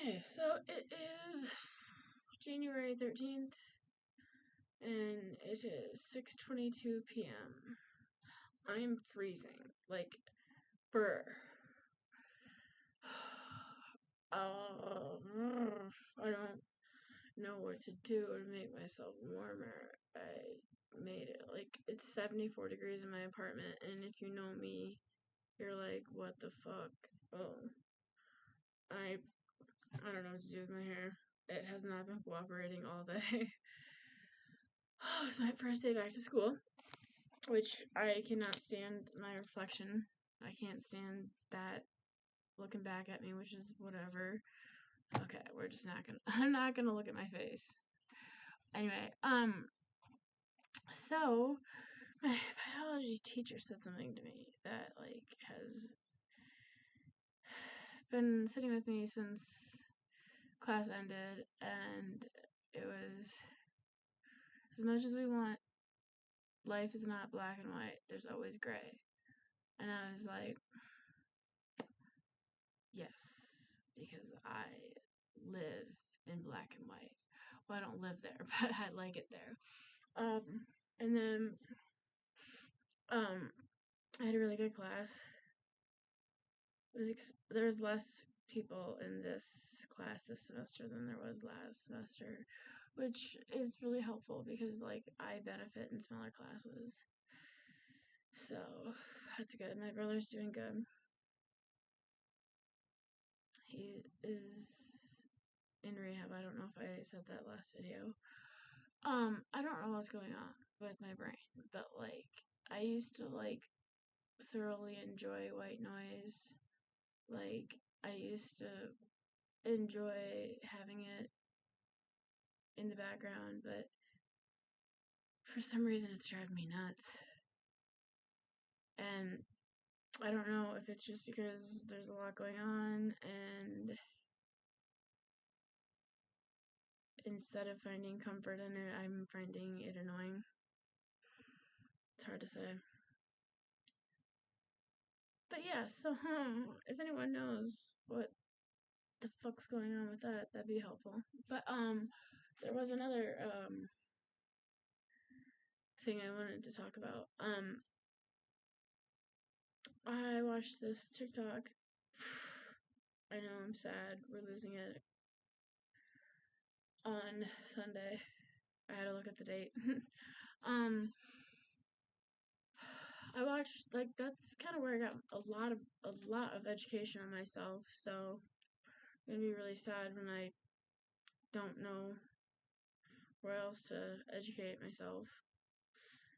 Okay, so it is January 13th, and it is 6:22 p.m. I'm freezing, like, brr. I don't know what to do to make myself warmer. I made it, like, it's 74 degrees in my apartment, and if you know me, you're like, what the fuck? Oh, I don't know what to do with my hair. It has not been cooperating all day. Oh, it's my first day back to school, which I cannot stand my reflection. I can't stand that looking back at me, which is whatever. Okay, we're just not gonna, I'm not gonna look at my face. Anyway, so my biology teacher said something to me that, like, has been sitting with me since class ended, and it was, as much as we want, life is not black and white, there's always gray. And I was like, yes, because I live in black and white. Well, I don't live there, but I like it there. And then, I had a really good class. There was less people in this class this semester than there was last semester, which is really helpful because, like, I benefit in smaller classes. So, that's good. My brother's doing good. He is in rehab. I don't know if I said that last video. I don't know what's going on with my brain, but, like, I used to, like, thoroughly enjoy white noise. Like, I used to enjoy having it in the background, but for some reason it's driving me nuts. And I don't know if it's just because there's a lot going on, and instead of finding comfort in it, I'm finding it annoying. It's hard to say. But yeah, so if anyone knows what the fuck's going on with that, that'd be helpful. But there was another thing I wanted to talk about. I watched this TikTok. I know, I'm sad. We're losing it on Sunday. I had to look at the date. I watched, like, that's kind of where I got a lot of education on myself. So I'm gonna be really sad when I don't know where else to educate myself.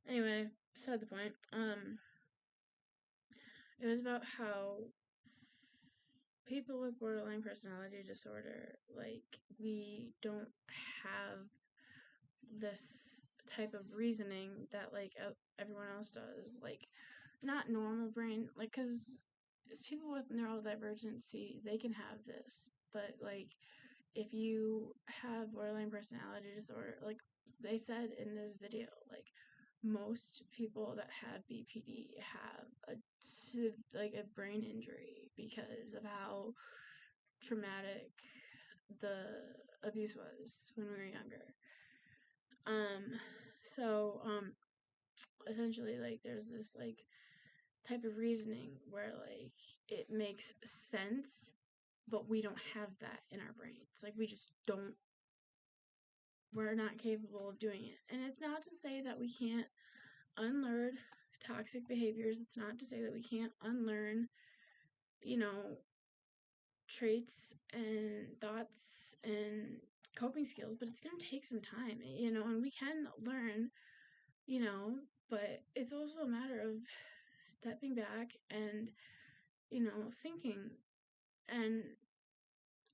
Anyway, beside the point. It was about how people with borderline personality disorder, like, we don't have this type of reasoning that, like, everyone else does. Like, not normal brain, like, because people with neurodivergency, they can have this, but, like, if you have borderline personality disorder, like they said in this video, like, most people that have BPD have a brain injury because of how traumatic the abuse was when we were younger. So essentially, like, there's this, like, type of reasoning where, like, it makes sense, but we don't have that in our brains. Like, we just don't, we're not capable of doing it. And it's not to say that we can't unlearn toxic behaviors. It's not to say that we can't unlearn, traits and thoughts and coping skills, but it's going to take some time, and we can learn, but it's also a matter of stepping back and, thinking. And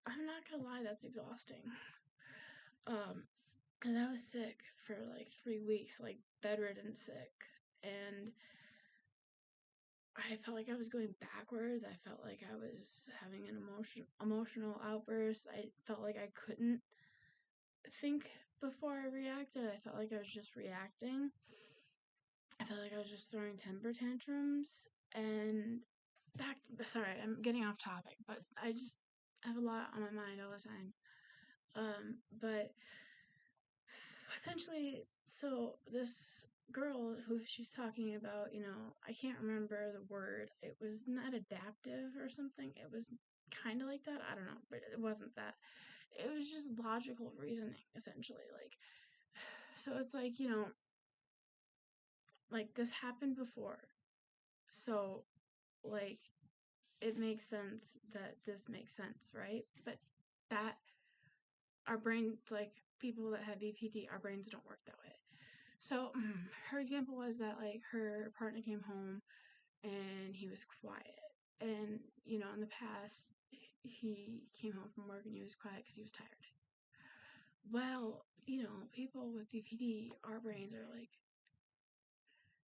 I'm not gonna lie, that's exhausting. Because I was sick for like 3 weeks, like bedridden sick, and I felt like I was going backwards. I felt like I was having an emotional outburst. I felt like I couldn't think before I reacted. I felt like I was just reacting. I felt like I was just throwing temper tantrums. And sorry, I'm getting off topic, but I have a lot on my mind all the time. But essentially, so this girl who she's talking about, I can't remember the word. It was not adaptive or something. It was kind of like that. I don't know, but it wasn't that. It was just logical reasoning, essentially. Like, so it's like, like this happened before. So, like, it makes sense that this makes sense, right? But that, our brains, like, people that have BPD, our brains don't work that way. So, her example was that, like, her partner came home and he was quiet. And, in the past, he came home from work and he was quiet because he was tired. Well, people with BPD, our brains are like,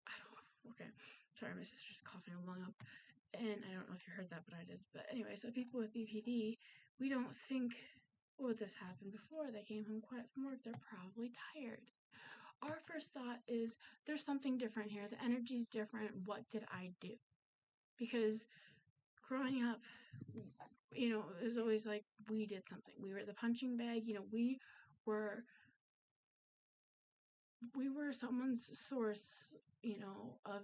I don't know. Okay. Sorry, my sister's coughing a lung up. And I don't know if you heard that, but I did. But anyway, so people with BPD, we don't think, oh, this happened before. They came home quiet from work. They're probably tired. Our first thought is, there's something different here. The energy's different. What did I do? Because growing up, it was always like we did something. We were the punching bag. We were someone's source, of,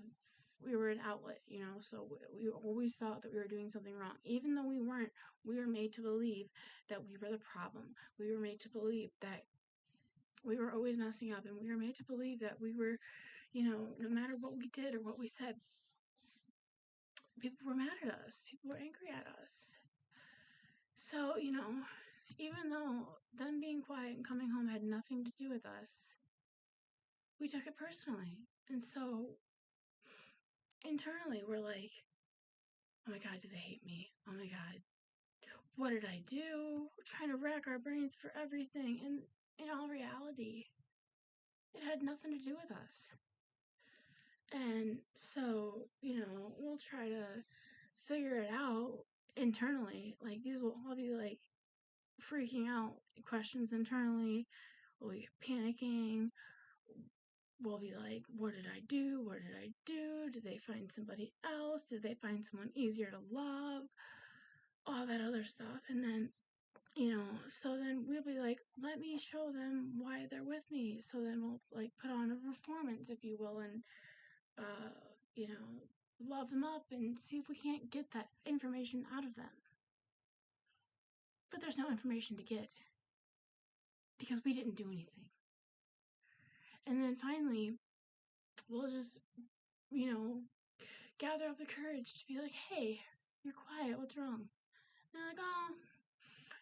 we were an outlet, so we always thought that we were doing something wrong. Even though we weren't, we were made to believe that we were the problem. We were made to believe that we were always messing up, and we were made to believe that we were, no matter what we did or what we said, people were mad at us. People were angry at us. So, even though them being quiet and coming home had nothing to do with us, we took it personally. And so internally we're like, oh my God, do they hate me? Oh my God, what did I do? We're trying to rack our brains for everything. And in all reality, it had nothing to do with us. And so, we'll try to figure it out internally. Like, these will all be like freaking out questions internally. We'll be panicking. We'll be like, what did I do? What did I do? Did they find somebody else? Did they find someone easier to love? All that other stuff. And then, so then we'll be like, let me show them why they're with me. So then we'll like put on a performance, if you will, and, you know, love them up and see if we can't get that information out of them. But there's no information to get because we didn't do anything. And then finally, we'll just, gather up the courage to be like, hey, you're quiet, what's wrong? And they're like, oh,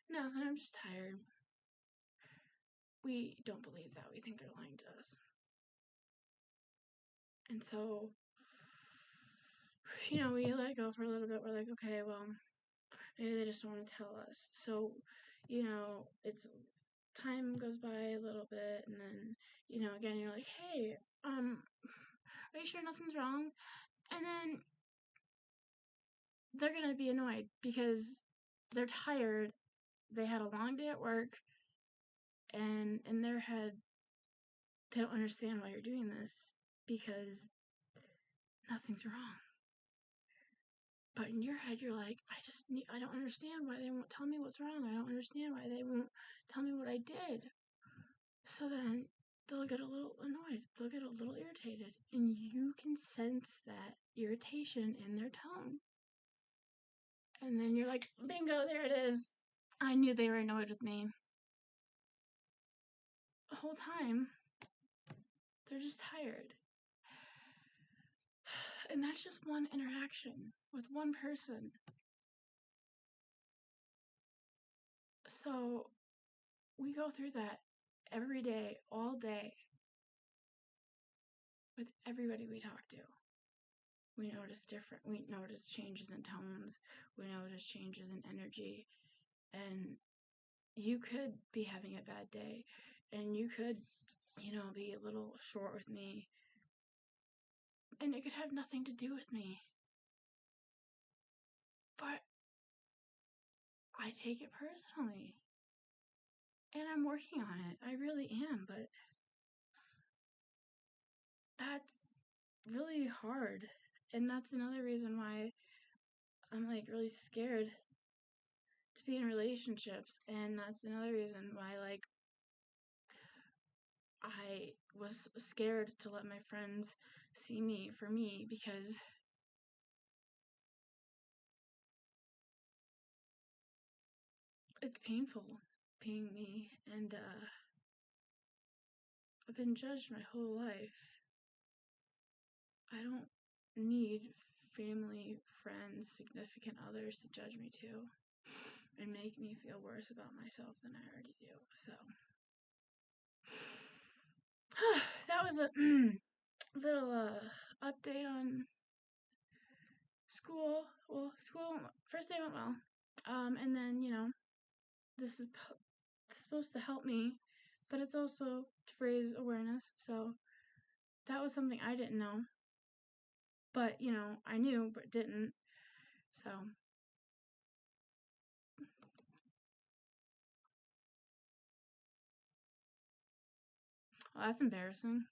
nothing, I'm just tired. We don't believe that. We think they're lying to us. And so, we let go for a little bit. We're like, okay, well, maybe they just don't want to tell us. So, it's time goes by a little bit, and then, again, you're like, hey, are you sure nothing's wrong? And then they're gonna be annoyed because they're tired. They had a long day at work, and in their head, they don't understand why you're doing this because nothing's wrong. But in your head, you're like, I don't understand why they won't tell me what's wrong. I don't understand why they won't tell me what I did. So then they'll get a little annoyed. They'll get a little irritated. And you can sense that irritation in their tone. And then you're like, bingo, there it is. I knew they were annoyed with me. The whole time, they're just tired. And that's just one interaction with one person. So we go through that every day, all day, with everybody we talk to. We notice changes in tones, we notice changes in energy, and you could be having a bad day, and you could, be a little short with me, and it could have nothing to do with me. But I take it personally. And I'm working on it. I really am, but that's really hard. And that's another reason why I'm like really scared to be in relationships, and that's another reason why, like, I was scared to let my friends see me for me, because it's painful being me, and I've been judged my whole life. I don't need family, friends, significant others to judge me too and make me feel worse about myself than I already do. So that was a little update on school. Well, school first day went well, and then this is supposed to help me, but it's also to raise awareness. So that was something I didn't know, but I knew but didn't. So well, that's embarrassing.